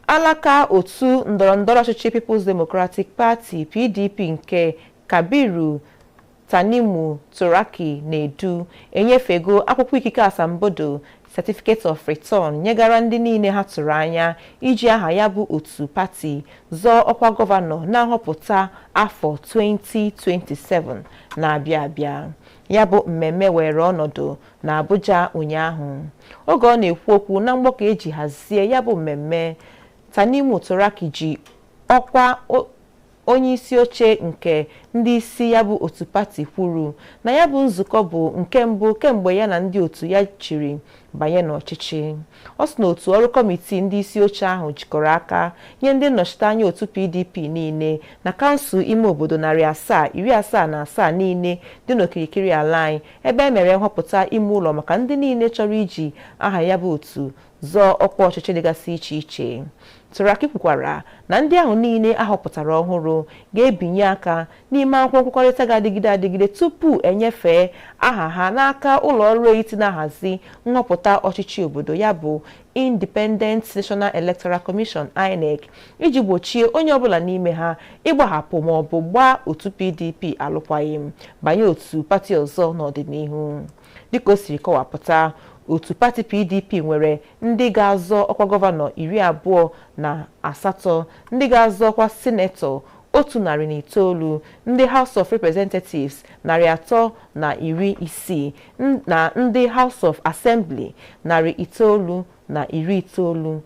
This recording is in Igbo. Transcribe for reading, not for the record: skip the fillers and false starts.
Alaka otu ndoro-ndoro ọchịchị People's Democratic Party PDP nke Kabiru Tanimu na-edu enyefego akwụkwọ ikike asambodo Certificate of Return nyegara ndị niile ha tụrụ anya iji aha ya bụ otu pati zọọ ọkwa gọvanọ na nhọpụta afọ 2027 na-abịa abịa. Ya bụ mmemme were ọnọdụ na Abuja ụnyaahụ. Oge ọ na-ekwu okwu na mgbakọ eji hazie ya bụ mmemme, Tanimu ji ọkwa onye isi oche nke ndị isi ya bụ otu pati kwuru na ya bụ nzukọ bụ nke mbụ kemgbe ya na ndị otu ya chịrị banye n'ọchịchị. Ọ sị na otu ọrụ kọmitii ndị isi oche ahụ jikọrọ aka nye ndị nnọchiteanya otu PDP niile na kansụl ime obodo 777 niile dị n'okirikiri ala anyị, ebe e mere nhọpụta ime ụlọ maka ndị niile chọrọ iji aha ya bụ otu zọọ ọkwa ọchịchị dịgasị iche iche. Turaki kwukwara na ndị ahụ niile ahọpụtara ọhụrụ ga-ebinye aka n'ime akwụkwọ nkwekọrịta ga-adịgide adịgide tupu enyefee aha ha n'aka ụlọ ọrụ etiti na-ahazi nhọpụta ọchịchị obodo ya bụ Independent National Electoral Commission (INEC) iji gbochie onye ọbụla n'ime ha ịgbahapụ ma ọ bụ gbaa otu PDP alụkwaghịm banye otu pati ọzọ n'ọdịnihu. Dịka o siri kọwapụta, otu pati PDP nwere ndị ga-azọ ọkwa gọvanọ 28, ndị ga-azọ ọkwa sinetọ 109, ndị House of Representatives 360 na ndị House of Assembly 993.